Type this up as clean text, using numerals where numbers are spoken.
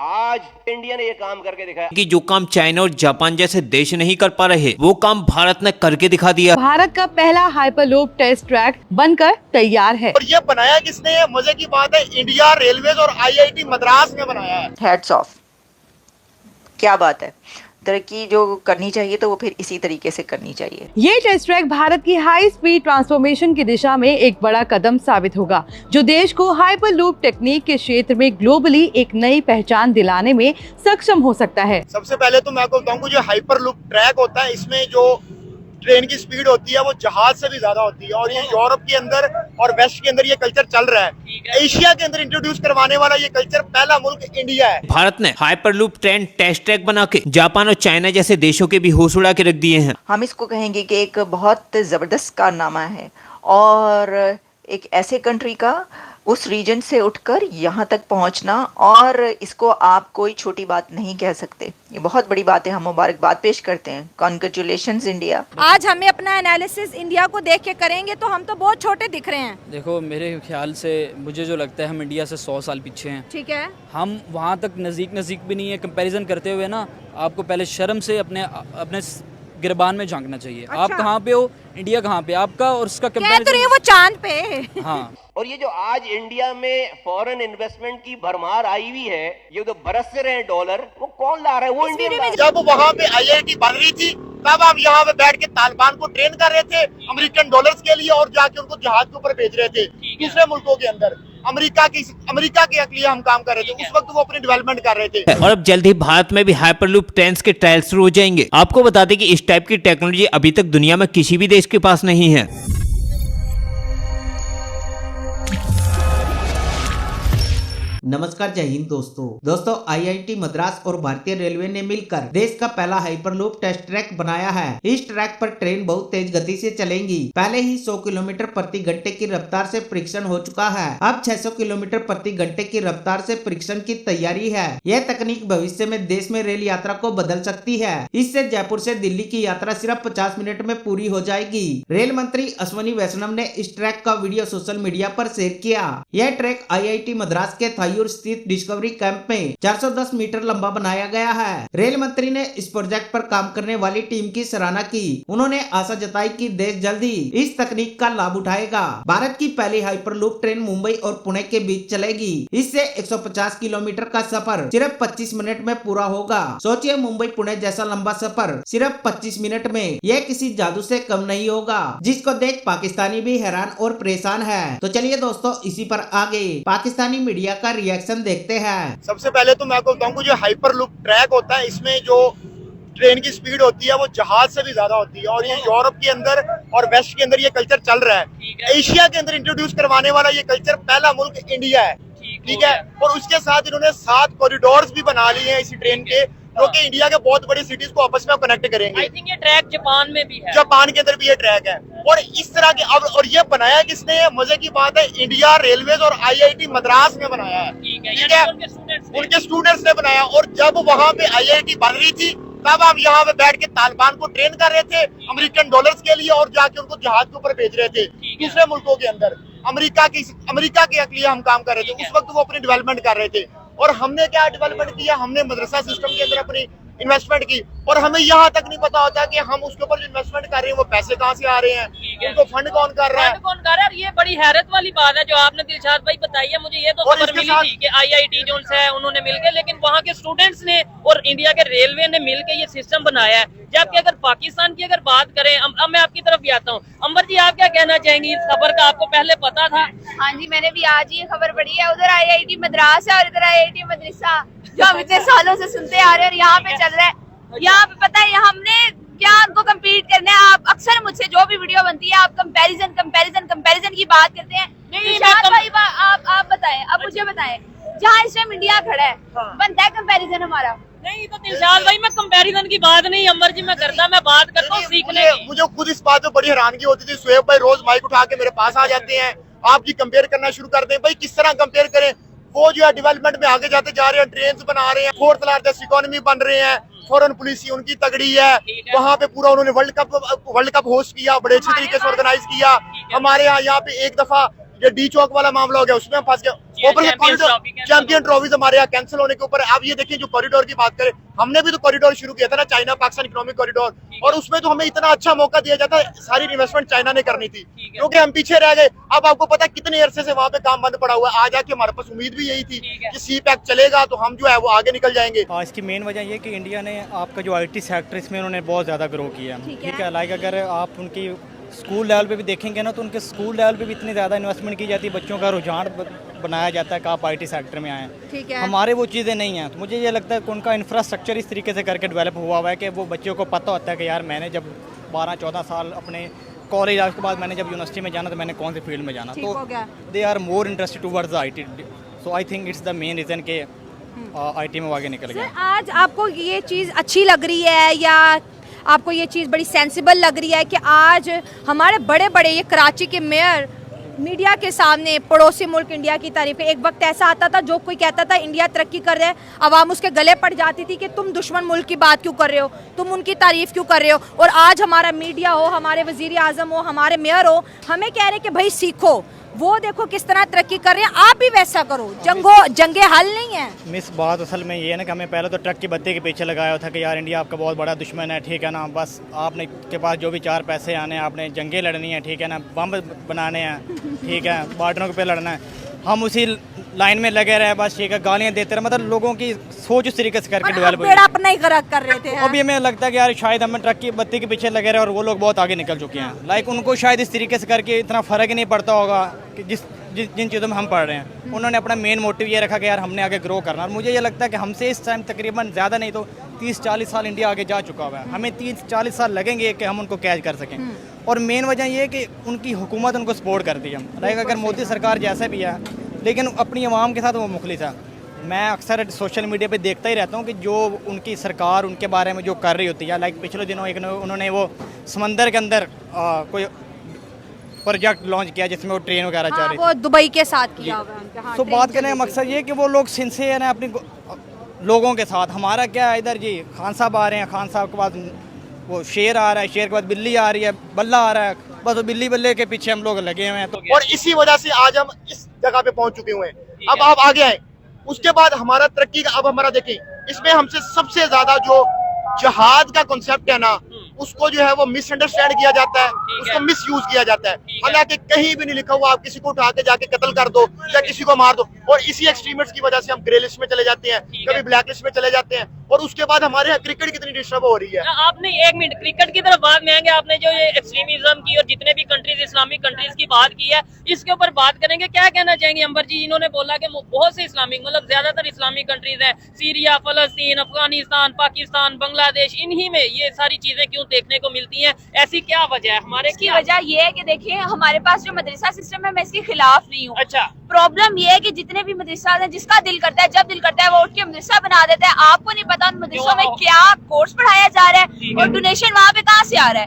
आज इंडिया ने ये काम करके दिखाया कि जो काम चाइना और जापान जैसे देश नहीं कर पा रहे वो काम भारत ने करके दिखा दिया। भारत का पहला हाइपरलूप टेस्ट ट्रैक बनकर तैयार है और ये बनाया किसने है? मजे की बात है, इंडिया रेलवेज और आईआईटी मद्रास ने बनाया है। हेड्स ऑफ, क्या बात है। तरक्की जो करनी चाहिए तो वो फिर इसी तरीके से करनी चाहिए। ये टेस्ट ट्रैक भारत की हाई स्पीड ट्रांसफॉर्मेशन की दिशा में एक बड़ा कदम साबित होगा, जो देश को हाइपरलूप टेक्निक के क्षेत्र में ग्लोबली एक नई पहचान दिलाने में सक्षम हो सकता है। सबसे पहले तो मैं आपको बताऊं, जो हाइपरलूप ट्रैक होता है, इसमें जो ट्रेन की स्पीड होती है वो जहाज से भी ज्यादा होती है, और ये यूरोप के अंदर और वेस्ट के अंदर ये कल्चर चल रहा है। एशिया के अंदर इंट्रोड्यूस करवाने वाला ये कल्चर पहला मुल्क इंडिया है। भारत ने हाइपरलूप ट्रेन टेस्ट ट्रैक बना के जापान और चाइना जैसे देशों के भी होश उड़ा के रख दिए हैं। हम इसको कहेंगे कि एक बहुत जबरदस्त कारनामा है, और एक ऐसे कंट्री का उस रीजन से उठकर यहाँ तक पहुँचना, और इसको आप कोई छोटी बात नहीं कह सकते। ये बहुत बड़ी बात है, हम मुबारकबाद पेश करते हैं। Congratulations India. आज हमें अपना एनालिसिस इंडिया को देख के करेंगे तो हम तो बहुत छोटे दिख रहे हैं। देखो, मेरे ख्याल से मुझे जो लगता है हम इंडिया से 100 साल पीछे हैं। ठीक है, हम वहाँ तक नज़दीक भी नहीं है। कंपैरिजन करते हुए ना, आपको पहले शर्म से अपने गिरबान में झांकना चाहिए। अच्छा। आप कहाँ पे हो, इंडिया कहाँ पे, आपका और उसका कह तो रही कंपैरिजन। है वो चांद पे। हाँ, और ये जो आज इंडिया में फॉरेन इन्वेस्टमेंट की भरमार आई हुई है, ये जो बरस से रहे डॉलर, वो कौन ला रहा है? वो इस इंडियन वीडियो में जब वहाँ पे आईआईटी बन रही थी, तब हम यहाँ पे बैठ के तालिबान को ट्रेन कर रहे थे अमेरिकन डॉलर्स के लिए, और जाके उनको जहाज के ऊपर भेज रहे थे दूसरे मुल्कों के अंदर। अमेरिका के लिए हम काम कर रहे थे। उस वक्त वो अपनी डेवलपमेंट कर रहे थे। और अब जल्द ही भारत में भी हाइपरलूप ट्रेन के ट्रायल शुरू हो जाएंगे। आपको बता दें कि इस टाइप की टेक्नोलॉजी अभी तक दुनिया में किसी भी देश के पास नहीं है। नमस्कार, जय हिंद दोस्तों आईआईटी मद्रास और भारतीय रेलवे ने मिलकर देश का पहला हाइपरलूप टेस्ट ट्रैक बनाया है। इस ट्रैक पर ट्रेन बहुत तेज गति से चलेंगी। पहले ही 100 किलोमीटर प्रति घंटे की रफ्तार से परीक्षण हो चुका है। अब 600 किलोमीटर प्रति घंटे की रफ्तार से परीक्षण की तैयारी है। यह तकनीक भविष्य में देश में रेल यात्रा को बदल सकती है। इससे जयपुर से दिल्ली की यात्रा सिर्फ 50 मिनट में पूरी हो जाएगी। रेल मंत्री अश्वनी वैष्णव ने इस ट्रैक का वीडियो सोशल मीडिया पर शेयर किया। यह ट्रैक आईआईटी मद्रास के स्थित डिस्कवरी कैंप में 410 मीटर लंबा बनाया गया है। रेल मंत्री ने इस प्रोजेक्ट पर काम करने वाली टीम की सराहना की। उन्होंने आशा जताई कि देश जल्द ही इस तकनीक का लाभ उठाएगा। भारत की पहली हाइपरलूप ट्रेन मुंबई और पुणे के बीच चलेगी। इससे 150 किलोमीटर का सफर सिर्फ 25 मिनट में पूरा होगा। सोचिए, मुंबई पुणे जैसा लंबा सफर सिर्फ 25 मिनट में। यह किसी जादू से कम नहीं होगा, जिसको देख पाकिस्तानी भी हैरान और परेशान है। तो चलिए दोस्तों, इसी पर आगे पाकिस्तानी मीडिया का रिएक्शन देखते हैं। सबसे पहले तो मैं आपको बताऊं, जो हाइपरलूप ट्रैक होता है, इसमें जो ट्रेन की स्पीड होती है वो जहाज से भी ज्यादा होती है, और ये यूरोप के अंदर और वेस्ट के अंदर ये कल्चर चल रहा है। एशिया के अंदर इंट्रोड्यूस करवाने वाला ये कल्चर पहला मुल्क इंडिया है। ठीक है, और उसके साथ इन्होंने 7 कॉरिडोर्स भी बना लिए हैं इसी ट्रेन के, जो कि इंडिया के बहुत बड़ी सिटीज को आपस में कनेक्ट करेंगे। आई थिंक ये ट्रैक जापान में भी है। जापान के अंदर भी ये ट्रैक है। और इस तरह के अब, और ये बनाया किसने है? मजे की बात है, इंडिया रेलवेज और आईआईटी मद्रास ने बनाया है। ठीक ठीक है, उनके स्टूडेंट्स ने बनाया। और जब वहाँ पे आईआईटी बन रही थी, तब हम यहाँ पे बैठ के तालिबान को ट्रेन कर रहे थे अमेरिकन डॉलर्स के लिए, और जाके उनको जहाज के ऊपर भेज रहे थे दूसरे मुल्कों के अंदर। अमेरिका के लिए हम काम कर रहे थे। उस वक्त वो अपनी डेवलपमेंट कर रहे थे। और हमने क्या डेवलपमेंट किया? हमने मदरसा सिस्टम के अंदर अपनी इन्वेस्टमेंट की, और हमें यहाँ तक नहीं पता होता कि हम उसके ऊपर जो इन्वेस्टमेंट कर रहे हैं वो पैसे कहाँ से आ रहे हैं, उनको फंड कौन कर रहा है। ये बड़ी हैरत वाली बात है जो आपने दिलशाद भाई बताई है। मुझे ये तो खबर मिली थी कि आईआईटी जो है उन्होंने मिलकर, लेकिन वहाँ के स्टूडेंट्स ने और इंडिया के रेलवे ने मिलकर ये सिस्टम बनाया है। जबकि अगर पाकिस्तान की अगर बात करें, अब मैं आपकी तरफ भी आता हूँ। अंबर जी, आप क्या कहना चाहेंगी? इस खबर का आपको पहले पता था? हाँ जी, मैंने भी आज ये खबर पढ़ी है। उधर आईआईटी मद्रास है और इधर आईआईटी मदरसा, जो हम इतने सालों से सुनते आ रहे हैं, और यहाँ पे चल रहा है। यहाँ पे पता है हमने क्या उनको कम्पीट करना है। आप अक्सर मुझसे जो भी वीडियो बनती है, आप कंपैरिजन की बात करते हैं। भाई आप बताएं, अब मुझे बताएं, जहाँ इस टाइम इंडिया खड़ा है, बनता है कंपैरिजन हमारा? नहीं तो दिलशाद भाई, मैं कंपैरिजन की बात नहीं अंबर जी मैं करता, मैं बात करता हूँ सीखने की। मुझे खुद इस बात में बड़ी हैरानगी होती थी। शुएब भाई रोज माइक उठा के मेरे पास आ जाते हैं, आपकी कंपेयर करना शुरू कर दें। भाई किस तरह कंपेयर करें? वो जो है डेवलपमेंट में आगे जाते जा रहे हैं, ट्रेन बना रहे हैं, 4th लार्जेस्ट इकोनॉमी बन रहे हैं, फॉरेन पॉलिसी उनकी तगड़ी है। वहाँ पे पूरा उन्होंने वर्ल्ड कप होस्ट किया, बड़े अच्छे तरीके से ऑर्गेनाइज किया। हमारे यहाँ पे एक दफा ये डी चौक वाला मामला हो गया, उसमें हम फंस गए। ऊपर से कॉरिडोर चैंपियन ट्रॉफीज हमारे यहाँ कैंसिल होने के ऊपर। अब ये देखिए जो कॉरिडोर की बात करें, हमने भी तो कॉरिडोर शुरू किया था ना, चाइना पाकिस्तान इकोनॉमिक कॉरिडोर, और उसमें तो हमें इतना अच्छा मौका दिया जाता है, सारी इन्वेस्टमेंट चाइना ने करनी थी, क्योंकि हम पीछे रह गए। अब आपको पता है कितने अरसे से वहाँ पे काम बंद पड़ा हुआ है। आज आके हमारे पास उम्मीद भी यही थी कि सी पैक चलेगा तो हम जो है वो आगे निकल जाएंगे। इसकी मेन वजह ये कि इंडिया ने आपका जो IT सेक्टर इसमें उन्होंने बहुत ज़्यादा ग्रो किया, ठीक है। लाइक अगर आप उनकी स्कूल लेवल पे भी देखेंगे ना, तो उनके स्कूल लेवल पे भी इतनी ज़्यादा इन्वेस्टमेंट की जाती है, बच्चों का रुझान बनाया जाता है कि आप IT सेक्टर में आएँ, ठीक है। हमारे वो चीज़ें नहीं हैं। तो मुझे ये लगता है कि उनका इंफ्रास्ट्रक्चर इस तरीके से करके डेवलप हुआ है कि वो बच्चों को पता होता है कि यार मैंने जब 12-14 साल अपने कॉलेज आने के बाद मैंने जब यूनिवर्सिटी में जाना तो मैंने कौन सी फील्ड में जाना, तो they are more interested towards IT। So I think it's the main reason के IT में आगे निकल गया। आज आपको ये चीज़ अच्छी लग रही है या आपको ये चीज़ बड़ी सेंसिबल लग रही है कि आज हमारे बड़े बड़े ये कराची के मेयर मीडिया के सामने पड़ोसी मुल्क इंडिया की तारीफ है? एक वक्त ऐसा आता था जो कोई कहता था इंडिया तरक्की कर रहा है, आवाम उसके गले पड़ जाती थी कि तुम दुश्मन मुल्क की बात क्यों कर रहे हो, तुम उनकी तारीफ क्यों कर रहे हो। और आज हमारा मीडिया हो, हमारे वजीर आजम हो, हमारे मेयर हो, हमें कह रहे कि भाई सीखो, वो देखो किस तरह तरक्की कर रहे हैं, आप भी वैसा करो। जंगे हल नहीं है। मिस बात असल में ये है ना कि हमें पहले तो ट्रक की बत्ती के पीछे लगाया था कि यार इंडिया आपका बहुत बड़ा दुश्मन है, ठीक है ना। बस आपने के पास जो भी 4 पैसे आने हैं, आपने जंगें लड़नी है, ठीक है ना, बम बनाने हैं, ठीक है, बार्डरों पे लड़ना है। हम उसी लाइन में लगे रहे, बस ठीक है, गालियाँ देते रहे। मतलब लोगों की सोच उस तरीके से करके डेवलप हुई। अपना ही गलत कर रहे थे। अभी हमें लगता है कि यार शायद हमें ट्रक की बत्ती के पीछे लगे रहे और वो लोग बहुत आगे निकल चुके हैं। लाइक उनको शायद इस तरीके से करके इतना फ़र्क ही नहीं पड़ता होगा कि जिन चीज़ों में हम पढ़ रहे हैं। उन्होंने अपना मेन मोटिव ये रखा कि यार हमने आगे ग्रो करना। और मुझे ये लगता है कि हमसे इस टाइम तकरीबन ज़्यादा नहीं तो 30-40 साल इंडिया आगे जा चुका हुआ है। हमें 30-40 साल लगेंगे कि हम उनको कैच कर सकें। और मेन वजह ये है कि उनकी हुकूमत उनको सपोर्ट करती है। लाइक अगर मोदी सरकार जैसा भी है, लेकिन अपनी आवाम के साथ वो मुखलिस है। मैं अक्सर सोशल मीडिया पे देखता ही रहता हूँ कि जो उनकी सरकार उनके बारे में जो कर रही होती है। लाइक पिछले दिनों उन्होंने वो समंदर के अंदर कोई प्रोजेक्ट लॉन्च किया जिसमें वो ट्रेन वगैरह चल रही थी, वो दुबई के साथ किया हुआ। तो बात करने का मकसद ये कि वो लोग सिंसियर हैं अपनी लोगों के साथ। हमारा क्या है, इधर जी खान साहब आ रहे हैं, खान साहब के बाद वो शेर आ रहा है, शेर के बाद बिल्ली आ रही है, बल्ला आ रहा है, बस वो बिल्ली बल्ले के पीछे हम लोग लगे हुए हैं। तो और इसी वजह से आज हम इस जगह पे पहुंच चुके हुए हैं। अब आप आगे आए, उसके बाद हमारा तरक्की का अब हमारा देखें, इसमें हमसे सबसे ज्यादा जो जहाद का कॉन्सेप्ट है ना, उसको जो है वो मिसअंडरस्टैंड किया जाता है, उसको मिसयूज किया जाता है। हालांकि कहीं भी नहीं लिखा हुआ आप किसी को उठा के जाके कत्ल कर दो या किसी को मार दो। और इसी एक्सट्रीमिस्ट की वजह से हम ग्रे लिस्ट में चले जाते हैं, कभी ब्लैक लिस्ट में चले जाते हैं। और उसके बाद हमारे यहाँ क्रिकेट कितनी डिस्टर्ब हो रही है। आपने 1 मिनट क्रिकेट की तरफ बाद में आएंगे। आपने जो ये एक्सट्रीमिज्म की और जितने भी कंट्रीज इस्लामिक कंट्रीज की बात की है, इसके ऊपर बात करेंगे। क्या कहना चाहेंगे अंबर जी? इन्होंने बोला कि बहुत से इस्लामिक, मतलब ज्यादातर इस्लामिक कंट्रीज हैं, सीरिया, फलस्तीन, अफगानिस्तान, पाकिस्तान, बांग्लादेश, इन्हीं में ये सारी चीजें क्यों देखने को मिलती हैं? ऐसी क्या वजह है? हमारे इसकी वजह ये है कि देखिए हमारे पास जो मदरसा सिस्टम है, मैं इसके खिलाफ नहीं हूँ। अच्छा, प्रॉब्लम ये है कि जितने भी मदरसा है, जिसका दिल करता है, जब दिल करता है वो उठ के मदरसा बना देता है। आपको नहीं पता उन मदरसों में क्या कोर्स पढ़ाया जा रहा है और डोनेशन वहाँ पे कहाँ से आ रहा है।